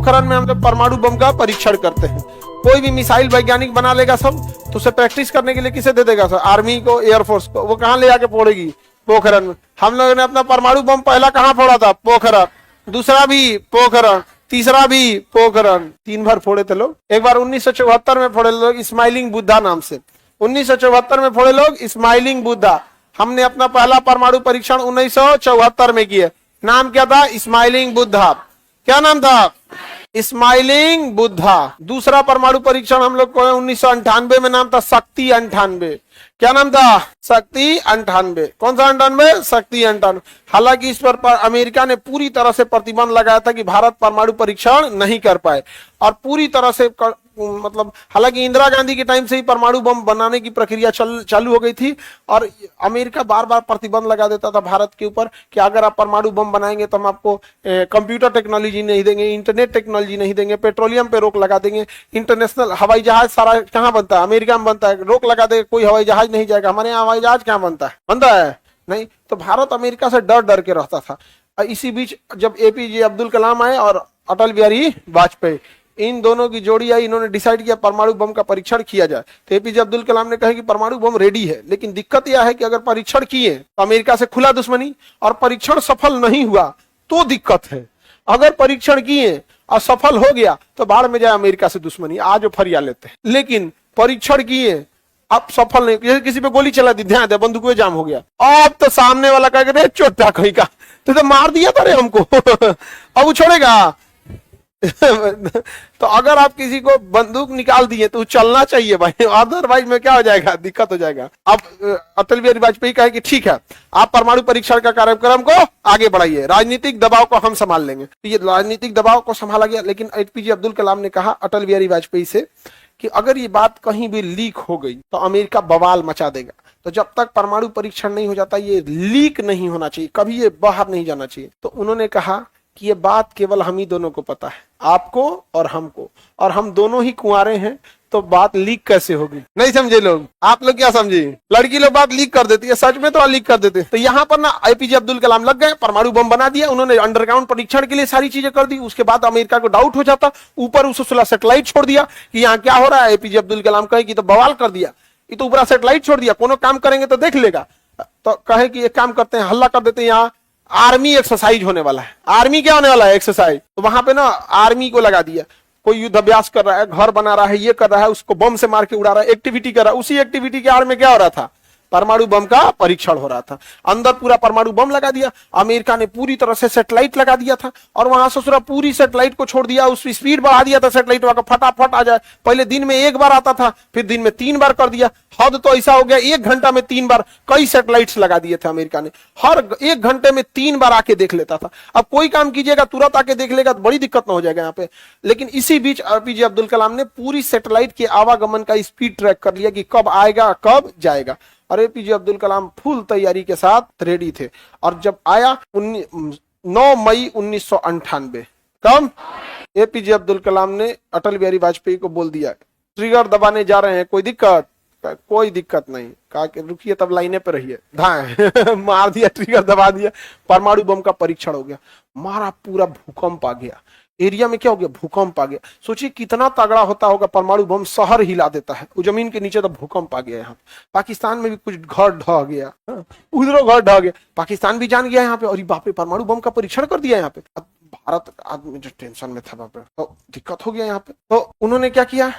पोखरण में हम लोग परमाणु बम का परीक्षण करते हैं। कोई भी मिसाइल वैज्ञानिक बना लेगा सब, तो उसे प्रैक्टिस करने के लिए किसे दे देगा सर? आर्मी को, एयरफोर्स को। वो कहाँ ले आके फोड़ेगी? पोखरण में। हम लोगों ने अपना परमाणु बम पहला कहाँ फोड़ा था? पोखरण। दूसरा भी पोखरण, तीसरा भी पोखरण। 3 बार फोड़े थे लोग। एक बार 1974 में फोड़े लोग स्माइलिंग बुद्धा नाम से। 1974 में फोड़े लोग स्माइलिंग बुद्धा। हमने अपना पहला परमाणु परीक्षण 1974 में किया। नाम क्या था? स्माइलिंग बुद्धा। क्या नाम था? स्माइलिंग बुद्धा। दूसरा परमाणु परीक्षण हम लोग को 1998 में, नाम था शक्ति 98। क्या नाम था? शक्ति 98। कौन सा 98? शक्ति 98। हालांकि इस पर अमेरिका ने पूरी तरह से प्रतिबंध लगाया था कि भारत परमाणु परीक्षण नहीं कर पाए, और पूरी तरह से मतलब हालांकि इंदिरा गांधी के टाइम से ही परमाणु बम बनाने की प्रक्रिया चालू हो गई थी, और अमेरिका बार बार प्रतिबंध लगा देता था भारत के ऊपर कि अगर आप परमाणु बम बनाएंगे तो हम आपको कंप्यूटर टेक्नोलॉजी नहीं देंगे, इंटरनेट टेक्नोलॉजी नहीं देंगे, पेट्रोलियम पे रोक लगा देंगे, इंटरनेशनल हवाई जहाज सारा कहाँ बनता है? अमेरिका में बनता है, रोक लगा देंगे, कोई हवाई जहाज नहीं जाएगा। हमारे यहाँ हवाई जहाज कहाँ बनता है? बनता है नहीं। तो भारत अमेरिका से डर डर के रहता था। इसी बीच जब एपीजे अब्दुल कलाम आए और अटल बिहारी वाजपेयी, इन दोनों की जोड़ी आई, इन्होंने डिसाइड किया परमाणु बम का परीक्षण किया जाए। तो एपीजे अब्दुल कलाम ने कहा कि परमाणु बम रेडी है, लेकिन दिक्कत यह है कि अगर परीक्षण किए तो अमेरिका से खुला दुश्मनी, और परीक्षण सफल नहीं हुआ तो दिक्कत है। अगर परीक्षण किए और सफल हो गया तो बाढ़ में जाए अमेरिका से दुश्मनी, आज वो फरिया लेते हैं। लेकिन परीक्षण किए, अब सफल नहीं, जैसे किसी पे गोली चला दी, ध्यान दे बंदूक में जाम हो गया, अब तो सामने वाला कह रहे चोटा कहीं का, तो मार दिया था रे हमको अब वो छोड़ेगा? तो अगर आप किसी को बंदूक निकाल दिए तो चलना चाहिए भाई, अदरवाइज में क्या हो जाएगा? दिक्कत हो जाएगा। अब अटल बिहारी वाजपेयी कहे कि ठीक है, आप परमाणु परीक्षण का कार्यक्रम को आगे बढ़ाइए, राजनीतिक दबाव को हम संभाल लेंगे। तो ये राजनीतिक दबाव को संभाला गया। लेकिन एपीजे अब्दुल कलाम ने कहा अटल बिहारी वाजपेयी से कि अगर ये बात कहीं भी लीक हो गई तो अमेरिका बवाल मचा देगा। तो जब तक परमाणु परीक्षण नहीं हो जाता, ये लीक नहीं होना चाहिए, कभी ये बाहर नहीं जाना चाहिए। तो उन्होंने कहा कि ये बात केवल हम ही दोनों को पता है, आपको और हमको, और हम दोनों ही कुंवारे हैं, तो बात लीक कैसे होगी? नहीं समझे लोग? आप लोग क्या समझे? लड़की लोग बात लीक कर देती है, सच में तो लीक कर देते। तो यहाँ पर ना एपीजे अब्दुल कलाम लग गए, परमाणु बम बना दिया उन्होंने, अंडरग्राउंड परीक्षण के लिए सारी चीजें कर दी। उसके बाद अमेरिका को डाउट हो जाता, ऊपर उस 16 सैटेलाइट छोड़ दिया कि यहाँ क्या हो रहा है। एपीजे अब्दुल कलाम कहे कि तो बवाल कर दिया, ये तो ऊपर सैटेलाइट छोड़ दिया, कोनो काम करेंगे तो देख लेगा। तो कहे कि एक काम करते हैं, हल्ला कर देते हैं, यहाँ आर्मी एक्सरसाइज होने वाला है। आर्मी क्या होने वाला है? एक्सरसाइज। तो वहां पे ना आर्मी को लगा दिया, कोई युद्ध अभ्यास कर रहा है, घर बना रहा है, ये कर रहा है, उसको बम से मार के उड़ा रहा है, एक्टिविटी कर रहा है। उसी एक्टिविटी के आड़ में क्या हो रहा था? परमाणु बम का परीक्षण हो रहा था। अंदर पूरा परमाणु बम लगा दिया, अमेरिका ने पूरी तरह से सैटेलाइट लगा दिया था, और वहां से पूरी सैटेलाइट को छोड़ दिया, उसकी स्पीड बढ़ा दिया था, सैटेलाइट वहां फटाफट आ जाए। पहले दिन में 1 बार आता था, फिर दिन में 3 बार कर दिया। हद तो ऐसा हो गया 1 घंटा में 3 बार कई सैटेलाइट्स लगा दिए थे अमेरिका ने, हर 1 घंटे में 3 बार आके देख लेता था। अब कोई काम कीजिएगा तुरंत आके देख लेगा तो बड़ी दिक्कत ना हो जाएगा यहाँ पे। लेकिन इसी बीच एपीजे अब्दुल कलाम ने पूरी सैटेलाइट के आवागमन का स्पीड ट्रैक कर लिया कि कब आएगा कब जाएगा। और एपीजे अब्दुल कलाम फुल तैयारी के साथ रेडी थे। और जब आया 9 मई 1998, कब? एपीजे अब्दुल कलाम ने अटल बिहारी वाजपेयी को बोल दिया ट्रिगर दबाने जा रहे हैं, कोई दिक्कत? कोई दिक्कत नहीं। कहा कि रुकिए तब लाइने पे रहिए, धाए मार दिया, ट्रिगर दबा दिया, परमाणु बम का परीक्षण हो गया। मारा, पूरा भूकंप आ गया एरिया में। क्या हो गया? भूकंप आ गया। सोचिए कितना तगड़ा होता होगा परमाणु बम, शहर हिला देता है। वो जमीन के नीचे तो भूकंप आ गया। यहाँ पाकिस्तान में भी कुछ घर ढह गया, उधरों घर ढह गया, पाकिस्तान भी जान गया यहाँ पे, और बाप रे परमाणु बम का परीक्षण कर दिया यहाँ पे। अब भारत आदमी जो टेंशन में था वहां पे, तो दिक्कत हो गया यहाँ पे। तो उन्होंने क्या किया,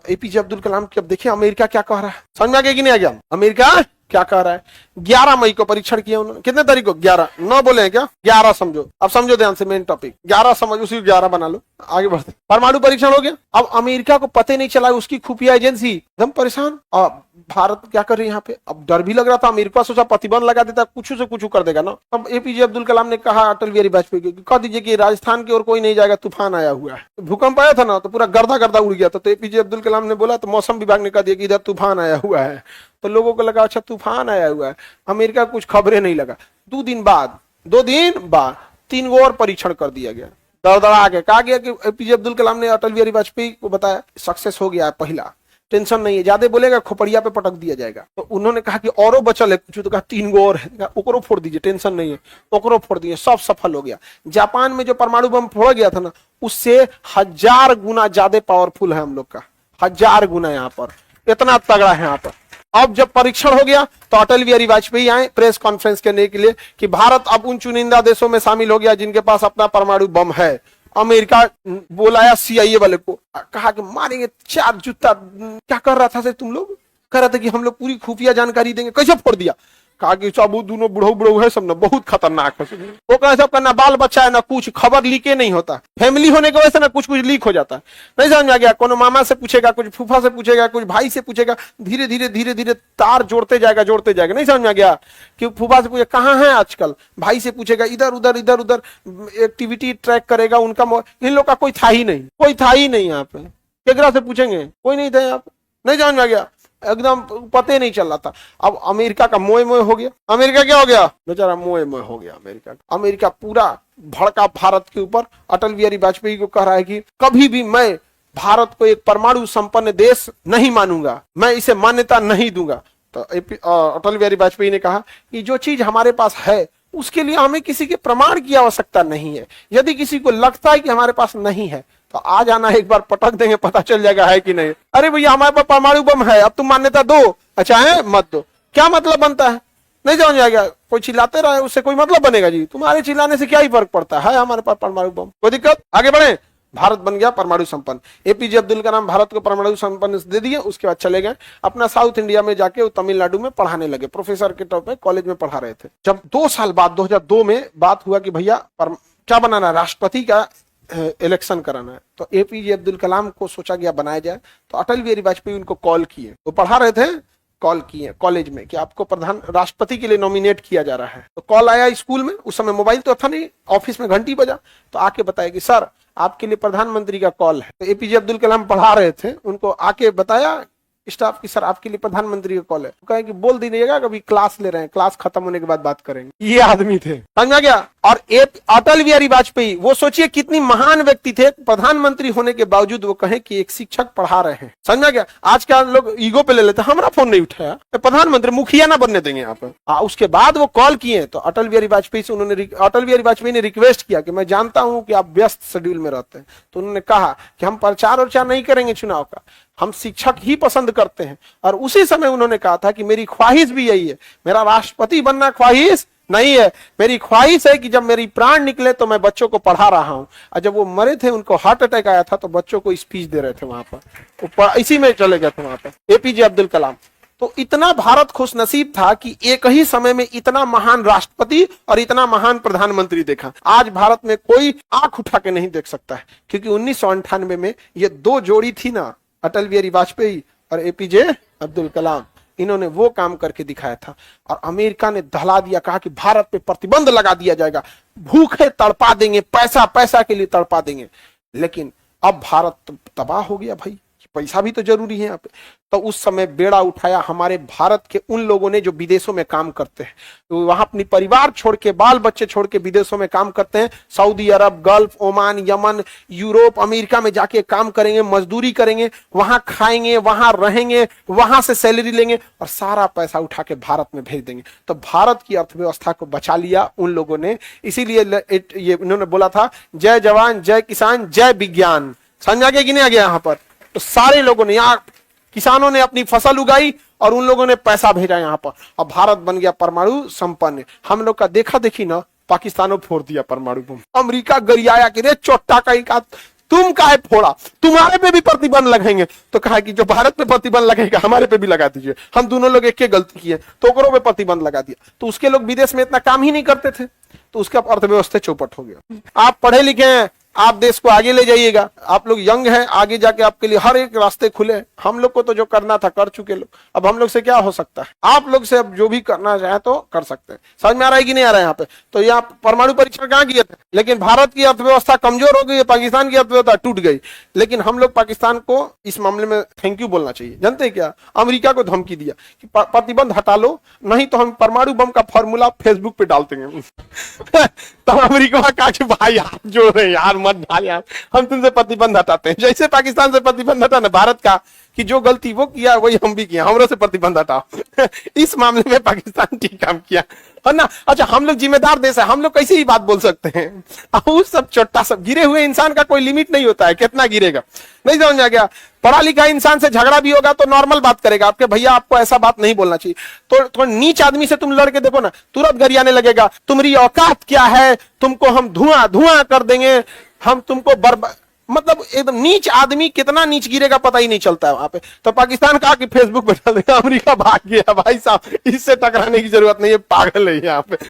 एपीजे अब्दुल कलाम की, अब देखिए अमेरिका क्या कह रहा है, समझ में आ गया कि नहीं आ गया? अमेरिका क्या कह रहा है? 11 मई को परीक्षण किया उन्होंने। कितने तारीख को? 11, 9 बोले हैं क्या? 11 समझो। अब समझो ध्यान से मेन टॉपिक, 11 समझ, उसी 11 बना लो, आगे बढ़ते। परमाणु परीक्षण हो गया। अब अमेरिका को पता नहीं चला, उसकी खुफिया एजेंसी एकदम परेशान। और भारत क्या कर रही है यहाँ पे? अब डर भी लग रहा था, अमेरिका सोचा प्रतिबंध लगा देता, कुछ से कुछ कर देगा ना। अब एपीजे अब्दुल कलाम ने कहा अटल बिहारी वाजपेयी को, कह दीजिए कि राजस्थान की ओर कोई नहीं जाएगा, तूफान आया हुआ है। भूकंप आया था ना, तो पूरा गर्दा गर्दा उड़ गया था। तो एपीजे अब्दुल कलाम ने बोला, तो मौसम विभाग ने कह दिया कि इधर तूफान आया हुआ है। तो लोगों को लगा अच्छा तूफान आया हुआ है, अमेरिका कुछ खबरें नहीं लगा। 2 दिन बाद 3 गो और परीक्षण कर दिया गया, दड़दड़ा के। कहा गया कि एपीजे अब्दुल कलाम ने अटल बिहारी वाजपेयी को बताया सक्सेस हो गया है पहला, टेंशन नहीं है, ज्यादा बोलेगा खोपड़िया पे पटक दिया जाएगा। तो उन्होंने कहा कि औरों बचल है कुछ, तो कहा 3 गो और है, ओकरो फोड़ दीजिए, टेंशन नहीं है, ओकरो फोड़ दिए, सब सफल हो गया। जापान में जो परमाणु बम फोड़ा गया था ना, उससे 1000 गुना ज्यादा पावरफुल है हम लोग का, 1000 गुना यहाँ पर, इतना तगड़ा है यहाँ पर। अब जब परीक्षण हो गया तो अटल बिहारी वाजपेयी आए प्रेस कॉन्फ्रेंस करने के लिए कि भारत अब उन चुनिंदा देशों में शामिल हो गया जिनके पास अपना परमाणु बम है। अमेरिका बुलाया सीआईए वाले को, कहा कि मारेंगे 4 जूता। क्या कर रहा था से तुम लोग? कह रहा था कि हम लोग पूरी खुफिया जानकारी देंगे। कैसे फोड़ दिया? कहा कि सब दोनों बुढ़ऊ बुढ़ऊ है, सब ना बहुत खतरनाक है। वो कहे सब का ना बाल बच्चा है ना कुछ, खबर लीके नहीं होता, फैमिली होने की वजह से ना कुछ कुछ लीक हो जाता है। नहीं समझ में आ गया? कोनो मामा से पूछेगा, कुछ फूफा से पूछेगा, कुछ भाई से पूछेगा, धीरे धीरे धीरे धीरे तार जोड़ते जाएगा जोड़ते जाएगा। नहीं समझ में आ गया? कि फूफा से पूछे कहाँ है आजकल, भाई से पूछेगा इधर उधर इधर उधर एक्टिविटी ट्रैक करेगा उनका। इन लोग का कोई था ही नहीं, कोई था ही नहीं यहाँ पे। केकरा से पूछेंगे? कोई नहीं था यहाँ पे। नहीं समझ में आ गया? एकदम पते नहीं चल रहा था। अब अमेरिका का मोए मोए हो गया। अमेरिका क्या हो गया? बेचारा मोए मोए हो गया अमेरिका। अमेरिका पूरा भड़का भारत के ऊपर। अटल बिहारी वाजपेयी को कह रहा है कि कभी भी मैं भारत को एक परमाणु संपन्न देश नहीं मानूंगा, मैं इसे मान्यता नहीं दूंगा। तो अटल बिहारी वाजपेयी ने कहा कि जो चीज हमारे पास है उसके लिए हमें किसी के प्रमाण की आवश्यकता नहीं है। यदि किसी को लगता है कि हमारे पास नहीं है तो आ जाना, एक बार पटक देंगे, पता चल जाएगा है कि नहीं। अरे भैया हमारे पास परमाणु बम है, अब तुम मान्यता दो, अच्छा है मत दो, क्या मतलब बनता है? नहीं समझ आएगा। कोई चिल्लाते रहे उससे कोई मतलब बनेगा जी? तुम्हारे चिल्लाने से क्या ही फर्क पड़ता है, हमारे पास परमाणु बम। कोई दिक्कत? आगे बढ़े। भारत बन गया परमाणु संपन्न। एपीजे अब्दुल कलाम भारत को परमाणु संपन्न दे दिए। उसके बाद चले गए अपना साउथ इंडिया में जाके तमिलनाडु में पढ़ाने लगे, प्रोफेसर के तौर पे कॉलेज में पढ़ा रहे थे। जब 2 साल बाद 2002 में बात हुआ कि भैया क्या बनाना, राष्ट्रपति का इलेक्शन कराना है, तो एपीजे अब्दुल कलाम को सोचा गया बनाया जाए। तो अटल बिहारी वाजपेयी उनको कॉल किए, वो पढ़ा रहे थे, कॉल किए कॉलेज में कि आपको प्रधान राष्ट्रपति के लिए नॉमिनेट किया जा रहा है। तो कॉल आया स्कूल में, उस समय मोबाइल तो था नहीं, ऑफिस में घंटी बजा, तो आके बताया कि सर आपके लिए प्रधानमंत्री का कॉल है। तो एपीजे अब्दुल कलाम पढ़ा रहे थे, उनको आके बताया स्टाफ की सर आपके लिए प्रधानमंत्री का कॉल है। तो कहे कि बोल दीजिएगा कभी क्लास ले रहे हैं, क्लास खत्म होने के बाद बात करेंगे। ये आदमी थे, समझ में गया? और अटल बिहारी वाजपेयी, वो सोचिए कितनी महान व्यक्ति थे, प्रधानमंत्री होने के बावजूद वो कहे कि एक शिक्षक पढ़ा रहे हैं। समझ में गया? आज के लोग ईगो पे ले लेते, हमारा फोन नहीं उठाया, प्रधानमंत्री मुखिया ना बनने देंगे यहाँ पे। उसके बाद वो कॉल किए तो अटल बिहारी वाजपेयी से अटल बिहारी वाजपेयी ने रिक्वेस्ट किया कि मैं जानता हूं कि आप व्यस्त शेड्यूल में रहते हैं, तो उन्होंने कहा कि हम प्रचार उचार नहीं करेंगे चुनाव का, हम शिक्षक ही पसंद करते हैं। और उसी समय उन्होंने कहा था कि मेरी ख्वाहिश भी यही है, मेरा राष्ट्रपति बनना ख्वाहिश नहीं है, मेरी ख्वाहिश है कि जब मेरी प्राण निकले तो मैं बच्चों को पढ़ा रहा हूं। और जब वो मरे थे, उनको हार्ट अटैक आया था, तो बच्चों को स्पीच दे रहे थे वहां पर, इसी में चले गए थे वहां पर एपीजे अब्दुल कलाम। तो इतना भारत खुशनसीब था कि एक ही समय में इतना महान राष्ट्रपति और इतना महान प्रधानमंत्री देखा। आज भारत में कोई आंख उठा के नहीं देख सकता है, क्योंकि 1998 में ये 2 जोड़ी थी ना, अटल बिहारी वाजपेयी और एपीजे अब्दुल कलाम, इन्होंने वो काम करके दिखाया था। और अमेरिका ने दहला दिया, कहा कि भारत पे प्रतिबंध लगा दिया जाएगा, भूखे तड़पा देंगे, पैसा पैसा के लिए तड़पा देंगे। लेकिन अब भारत तबाह हो गया भाई, पैसा भी तो जरूरी है यहाँ पे। तो उस समय बेड़ा उठाया हमारे भारत के उन लोगों ने जो विदेशों में काम करते हैं, तो वहां अपनी परिवार छोड़ के, बाल बच्चे छोड़ के विदेशों में काम करते हैं। Saudi Arab, Gulf, Oman, Yemen, Europe, America में जाके काम करेंगे, मजदूरी करेंगे, वहां खाएंगे, वहां रहेंगे, वहां से सैलरी लेंगे और सारा पैसा उठा के भारत में भेज देंगे। तो भारत की अर्थव्यवस्था को बचा लिया उन लोगों ने। इसीलिए ये उन्होंने बोला था, जय जवान जय किसान जय विज्ञान। समझ गया कि नहीं आ गया? यहाँ पर तो सारे लोगों ने, यहाँ किसानों ने अपनी फसल उगाई और उन लोगों ने पैसा भेजा यहाँ पर, और भारत बन गया परमाणु संपन्न। हम लोग का देखा देखी ना, पाकिस्तानों फोड़ दिया परमाणु बम। अमेरिका गरियाया कि रे चोट्टा का तुम काहे फोड़ा, तुम्हारे पे भी प्रतिबंध लगाएंगे। तो कहा कि जो भारत पे प्रतिबंध लगेगा हमारे पे भी लगा दीजिए, हम दोनों लोग एक गलती किए, तो ओकरों पे प्रतिबंध लगा दिया। तो उसके लोग विदेश में इतना काम ही नहीं करते थे, तो उसका अर्थव्यवस्था चौपट हो गया। आप पढ़े लिखे हैं, आप देश को आगे ले जाइएगा, आप लोग यंग हैं, आगे जाके आपके लिए हर एक रास्ते खुले हैं। हम लोग को तो जो करना था कर चुके लोग, अब हम लोग से क्या हो सकता है? आप लोग से अब जो भी करना चाहे तो कर सकते हैं। समझ में आ रहा है कि नहीं आ रहा है? यहाँ पे तो यहाँ परमाणु परीक्षण कहाँ किए थे, लेकिन भारत की अर्थव्यवस्था कमजोर हो गई, पाकिस्तान की अर्थव्यवस्था टूट गई। लेकिन हम लोग पाकिस्तान को इस मामले में थैंक यू बोलना चाहिए। जानते हैं क्या? अमेरिका को धमकी दिया कि प्रतिबंध हटा लो, नहीं तो हम परमाणु बम का फॉर्मूला फेसबुक पे डाल देंगे। तब अमेरिका कहा कि भाई हाथ जोड़ रहे हैं यार, मत डाल यार, हम तुमसे प्रतिबंध हटाते हैं। जैसे पाकिस्तान से प्रतिबंध हटा ना भारत का कि जो गलती वो किया वही हम भी किया, हमरों से प्रतिबंध हटाओ। इस मामले में पाकिस्तान ठीक काम किया है ना। अच्छा, हम लोग जिम्मेदार देश है, हम लोग कैसे ही बात बोल सकते हैं? अब उस सब छोटा सब गिरे हुए इंसान का कोई लिमिट नहीं होता है, कितना गिरेगा नहीं समझ आ गया। पढ़ा लिखा इंसान से झगड़ा भी होगा तो नॉर्मल बात करेगा, आपके भैया आपको ऐसा बात नहीं बोलना चाहिए। तो नीच आदमी से तुम लड़के देखो ना, तुरंत गरियाने लगेगा, तुम्हारी औकात क्या है, तुमको हम धुआं धुआं कर देंगे, हम तुमको बर्बाद, मतलब एकदम नीच आदमी कितना नीच गिरेगा पता ही नहीं चलता है वहां पे। तो पाकिस्तान कहा कि फेसबुक पे डाल देगा, अमेरिका भाग गया। भाई साहब, इससे टकराने की जरूरत नहीं है, पागल है यहाँ पे।